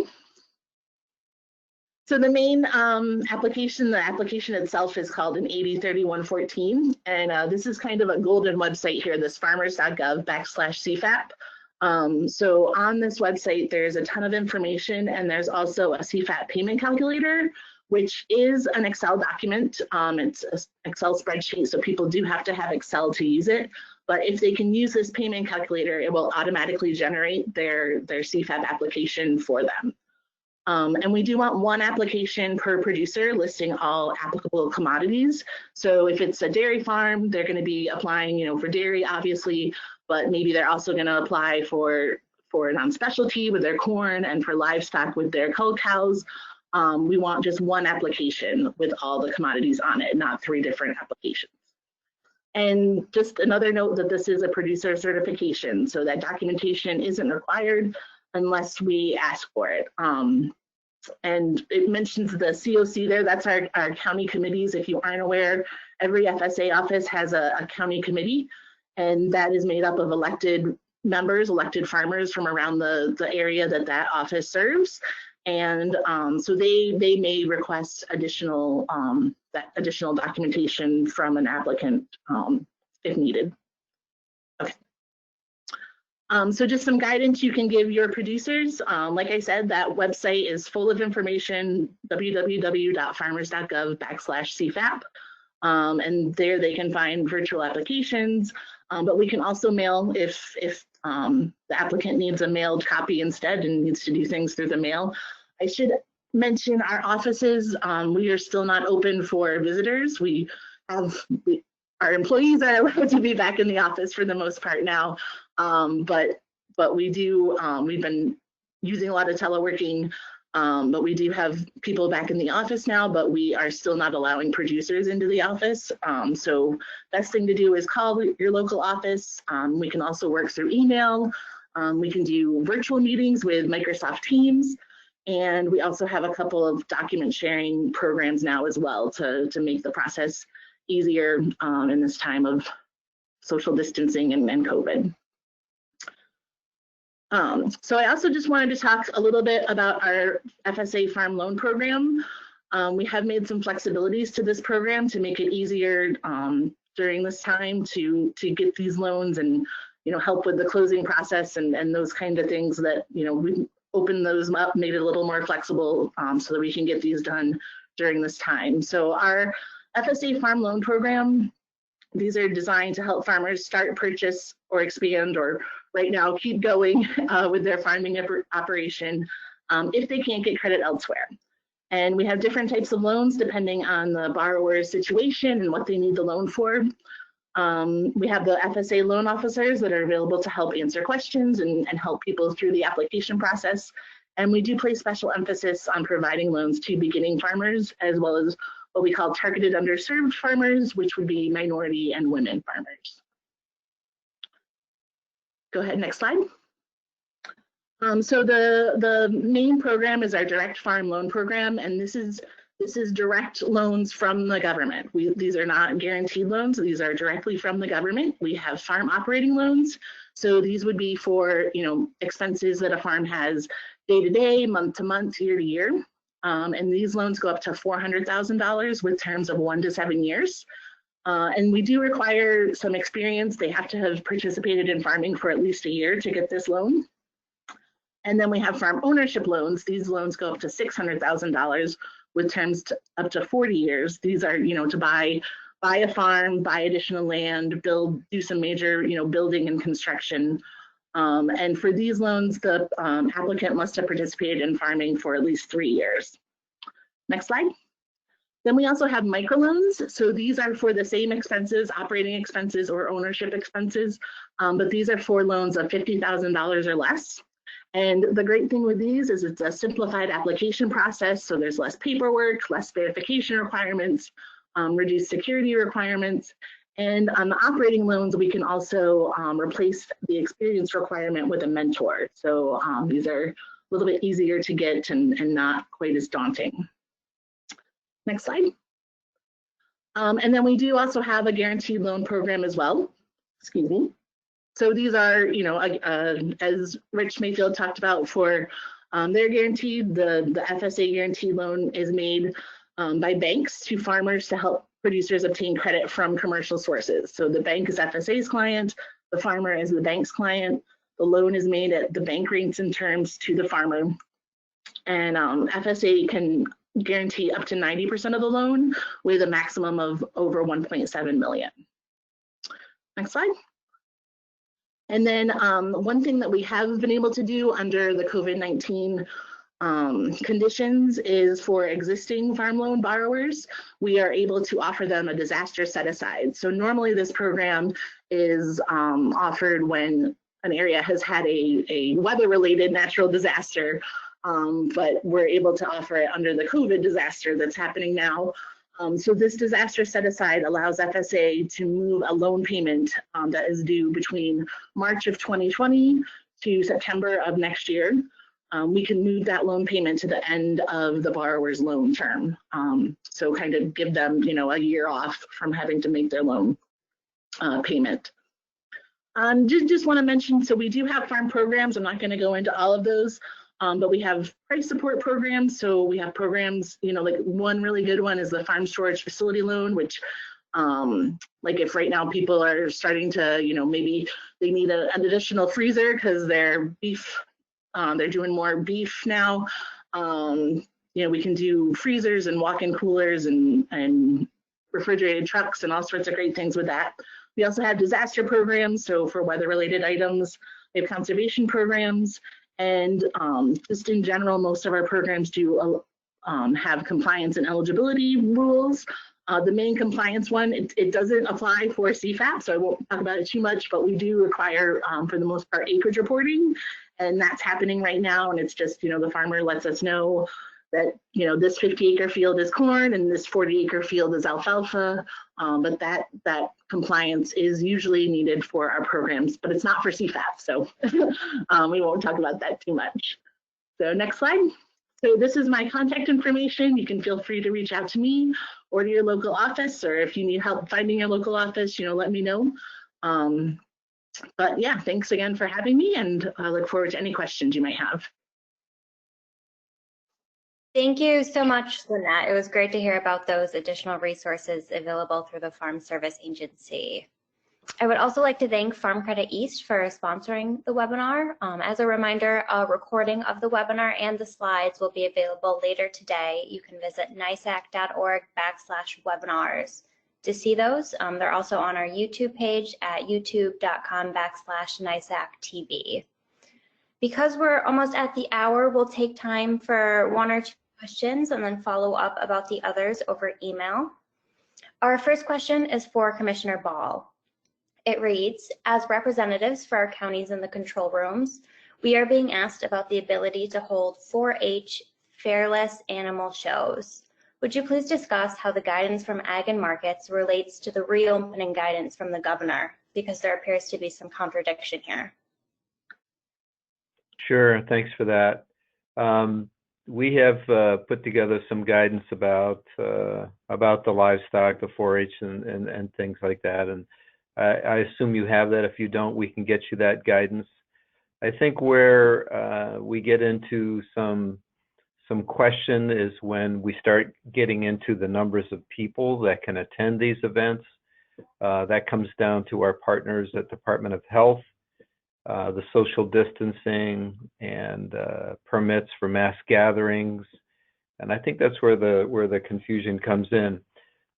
So the main application, the application itself is called an 803114. And this is kind of a golden website here, this farmers.gov/CFAP. So on this website, there's a ton of information, and there's also a CFAP payment calculator, which is an Excel document. It's an Excel spreadsheet, so people do have to have Excel to use it. But if they can use this payment calculator, it will automatically generate their CFAP application for them. And we do want one application per producer listing all applicable commodities. So if it's a dairy farm, they're going to be applying, for dairy, obviously, but maybe they're also going to apply for non-specialty with their corn and for livestock with their cull cows. We want just one application with all the commodities on it, not 3 different applications. And just another note that this is a producer certification, so that documentation isn't required unless we ask for it. And it mentions the COC there, that's our county committees. If you aren't aware, every FSA office has a county committee, and that is made up of elected members, elected farmers from around the area that office serves. And so they may request additional documentation from an applicant if needed. Okay. So just some guidance you can give your producers. Like I said, that website is full of information, www.farmers.gov/CFAP. And there they can find virtual applications, but we can also mail if the applicant needs a mailed copy instead and needs to do things through the mail. I should mention our offices, we are still not open for visitors. Our employees are allowed to be back in the office for the most part now, but we've been using a lot of teleworking, but we do have people back in the office now, but we are still not allowing producers into the office. So best thing to do is call your local office. We can also work through email. We can do virtual meetings with Microsoft Teams. And we also have a couple of document sharing programs now as well to make the process easier in this time of social distancing and COVID. So I also just wanted to talk a little bit about our FSA Farm Loan Program. We have made some flexibilities to this program to make it easier during this time to get these loans and help with the closing process and those kind of things that we opened those up, made it a little more flexible so that we can get these done during this time. So our FSA Farm Loan Program, these are designed to help farmers start, purchase, or expand, or right now keep going with their farming operation if they can't get credit elsewhere. And we have different types of loans depending on the borrower's situation and what they need the loan for. We have the FSA loan officers that are available to help answer questions and help people through the application process. And we do place special emphasis on providing loans to beginning farmers, as well as what we call targeted underserved farmers, which would be minority and women farmers. Go ahead, next slide. So the main program is our direct farm loan program, and this is direct loans from the government. These are not guaranteed loans. These are directly from the government. We have farm operating loans. So these would be for expenses that a farm has day to day, month to month, year to year. And these loans go up to $400,000 with terms of 1 to 7 years. And we do require some experience. They have to have participated in farming for at least a year to get this loan. And then we have farm ownership loans. These loans go up to $600,000 with terms up to 40 years. These are, to buy a farm, buy additional land, do some major, building and construction And for these loans, the applicant must have participated in farming for at least 3 years. Next slide. Then we also have microloans. So these are for the same expenses, operating expenses or ownership expenses, but these are for loans of $50,000 or less. And the great thing with these is it's a simplified application process. So there's less paperwork, less verification requirements, reduced security requirements. And on the operating loans, we can also replace the experience requirement with a mentor. So these are a little bit easier to get and not quite as daunting. Next slide. And then we do also have a guaranteed loan program as well. Excuse me. So these are, you know, as Rich Mayfield talked about for their guaranteed, the FSA guaranteed loan is made by banks to farmers to help producers obtain credit from commercial sources. So the bank is FSA's client, the farmer is the bank's client. The loan is made at the bank rates and terms to the farmer. And FSA can guarantee up to 90% of the loan with a maximum of over 1.7 million. Next slide. And then one thing that we have been able to do under the COVID-19 conditions is for existing farm loan borrowers, we are able to offer them a disaster set aside. So normally this program is offered when an area has had a weather-related natural disaster, but we're able to offer it under the COVID disaster that's happening now. So this disaster set aside allows FSA to move a loan payment that is due between March of 2020 to September of next year. We can move that loan payment to the end of the borrower's loan term. So kind of give them, you know, a year off from having to make their loan payment. Just want to mention, so we do have farm programs. I'm not going to go into all of those. But we have price support programs. So we have programs, you know, like one really good one is the farm storage facility loan, which like if right now people are starting to, you know, maybe they need an additional freezer because their beef, they're doing more beef now. You know, we can do freezers and walk-in coolers and refrigerated trucks and all sorts of great things with that. We also have disaster programs. So for weather-related items, we have conservation programs. And just in general, most of our programs do have compliance and eligibility rules. The main compliance one, it doesn't apply for CFAP, so I won't talk about it too much, but we do require, for the most part, acreage reporting, and that's happening right now. And it's just, you know, the farmer lets us know that, you know, this 50-acre field is corn and this 40-acre field is alfalfa, but that compliance is usually needed for our programs, but it's not for CFAP, so we won't talk about that too much. So next slide. So this is my contact information. You can feel free to reach out to me or to your local office, or if you need help finding your local office, you know, let me know. But yeah, thanks again for having me, and I look forward to any questions you might have. Thank you so much, Lynette. It was great to hear about those additional resources available through the Farm Service Agency. I would also like to thank Farm Credit East for sponsoring the webinar. As a reminder, a recording of the webinar and the slides will be available later today. You can visit nisac.org/webinars to see those. They're also on our YouTube page at youtube.com/nisactv. Because we're almost at the hour, we'll take time for 1 or 2 questions and then follow up about the others over email. Our first question is for Commissioner Ball. It reads, as representatives for our counties in the control rooms, we are being asked about the ability to hold 4-H fairless animal shows. Would you please discuss how the guidance from Ag and Markets relates to the reopening guidance from the governor? Because there appears to be some contradiction here. Sure, thanks for that. We have put together some guidance about the livestock, the 4-H and things like that. And I assume you have that. If you don't, we can get you that guidance. I think where we get into some question is when we start getting into the numbers of people that can attend these events. That comes down to our partners at Department of Health, the social distancing and permits for mass gatherings. And I think that's where the confusion comes in.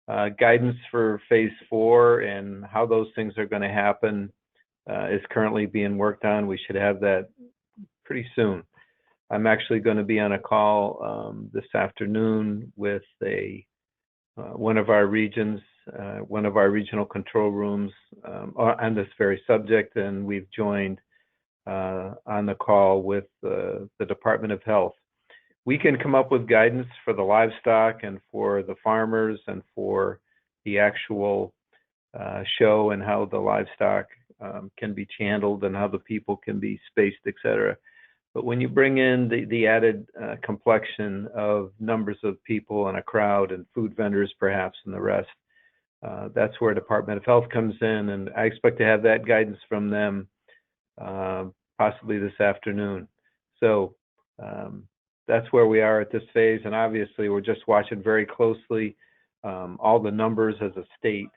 Guidance for phase 4 and how those things are going to happen is currently being worked on. We should have that pretty soon. I'm actually going to be on a call this afternoon with one of our regions, one of our regional control rooms on this very subject, and we've joined on the call with the Department of Health. We can come up with guidance for the livestock and for the farmers and for the actual show and how the livestock can be handled and how the people can be spaced, etc. But when you bring in the added complexion of numbers of people and a crowd and food vendors perhaps and the rest, that's where Department of Health comes in, and I expect to have that guidance from them possibly this afternoon. So that's where we are at this phase, and obviously we're just watching very closely all the numbers as a state,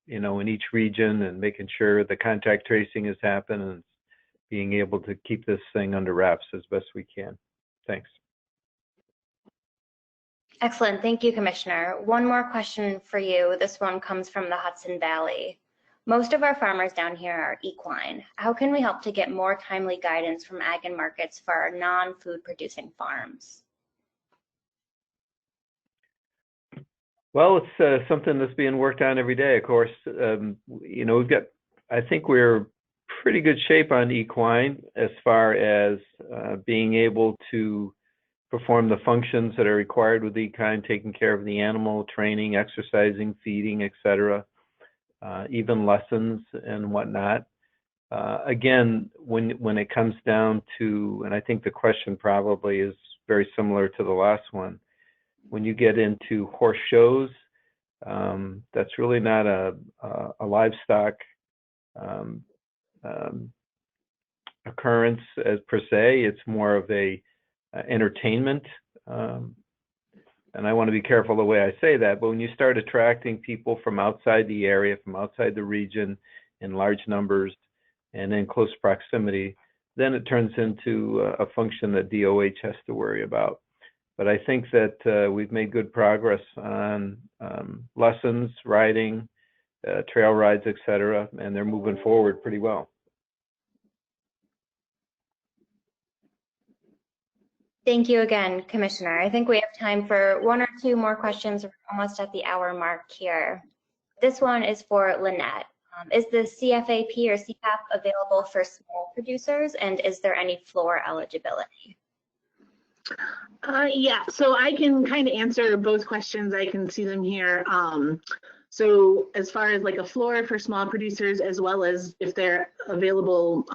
in each region, and making sure the contact tracing has happened and being able to keep this thing under wraps as best we can. Thanks. Excellent. Thank you, Commissioner. One more question for you. This one comes from the Hudson Valley. Most of our farmers down here are equine. How can we help to get more timely guidance from ag and markets for our non-food producing farms? Well, it's something that's being worked on every day, of course. I think we're pretty good shape on equine as far as being able to perform the functions that are required with equine, taking care of the animal, training, exercising, feeding, etc., even lessons and whatnot. Again, when it comes down to, and I think the question probably is very similar to the last one, when you get into horse shows, that's really not a livestock occurrence as per se. It's more of a entertainment, and I want to be careful the way I say that, but when you start attracting people from outside the area, from outside the region in large numbers and in close proximity, then it turns into a function that DOH has to worry about. But I think that we've made good progress on lessons, riding, trail rides, etc., and they're moving forward pretty well. Thank you again, Commissioner. I think we have time for one or two more questions. We're almost at the hour mark here. This one is for Lynette. Is the CFAP or CPAP available for small producers, and is there any floor eligibility? Yeah, so I can kind of answer both questions. I can see them here. So as far as like a floor for small producers, as well as if they're available,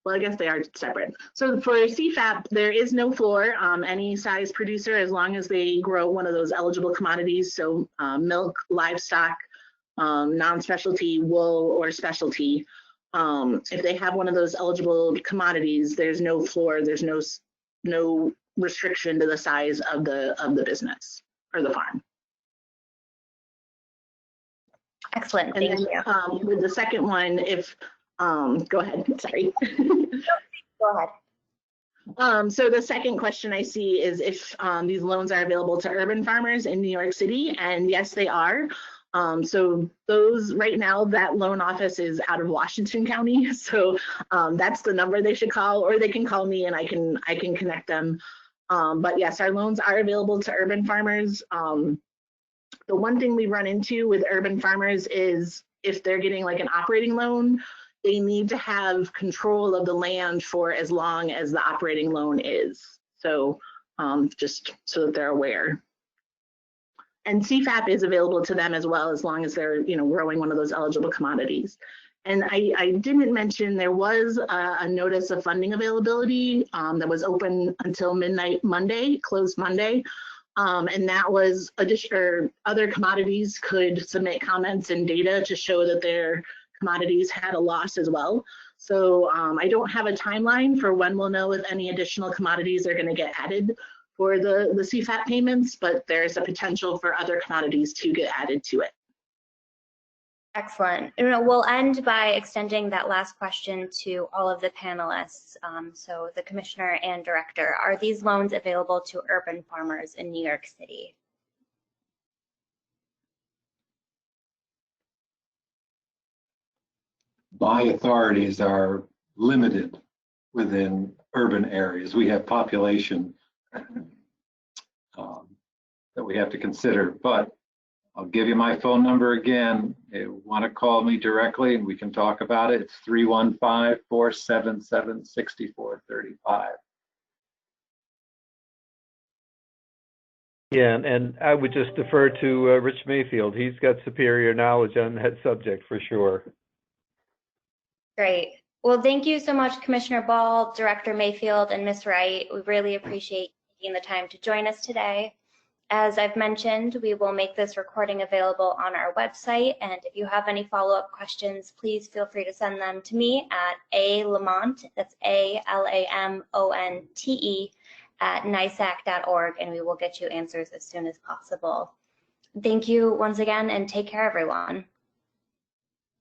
well, I guess they are separate. So for CFAP, there is no floor. Any size producer, as long as they grow one of those eligible commodities, so milk, livestock, non-specialty, wool, or specialty, if they have one of those eligible commodities, there's no floor, there's no restriction to the size of the business or the farm. Excellent, thank you. With the second one, if, go ahead, sorry. Go ahead. So the second question I see is if these loans are available to urban farmers in New York City, and yes, they are. So those right now, that loan office is out of Washington County. So that's the number they should call, or they can call me and I can connect them. But yes, our loans are available to urban farmers. The one thing we run into with urban farmers is if they're getting like an operating loan, they need to have control of the land for as long as the operating loan is. So just so that they're aware. And CFAP is available to them as well, as long as they're growing one of those eligible commodities. And I didn't mention there was a notice of funding availability that was open until midnight Monday, closed Monday. And that was other commodities could submit comments and data to show that their commodities had a loss as well. So I don't have a timeline for when we'll know if any additional commodities are going to get added for the CFAP payments, but there's a potential for other commodities to get added to it. Excellent. We'll end by extending that last question to all of the panelists. So the Commissioner and Director, are these loans available to urban farmers in New York City? by authorities are limited within urban areas. We have population that we have to consider, but I'll give you my phone number again. If you want to call me directly and we can talk about it, it's 315-477-6435. Yeah, and I would just defer to Rich Mayfield. He's got superior knowledge on that subject for sure. Great. Well, thank you so much, Commissioner Ball, Director Mayfield, and Ms. Wright. We really appreciate taking the time to join us today. As I've mentioned, we will make this recording available on our website, and if you have any follow-up questions, please feel free to send them to me at alamont, that's ALAMONTE, at nisac.org, and we will get you answers as soon as possible. Thank you once again, and take care, everyone.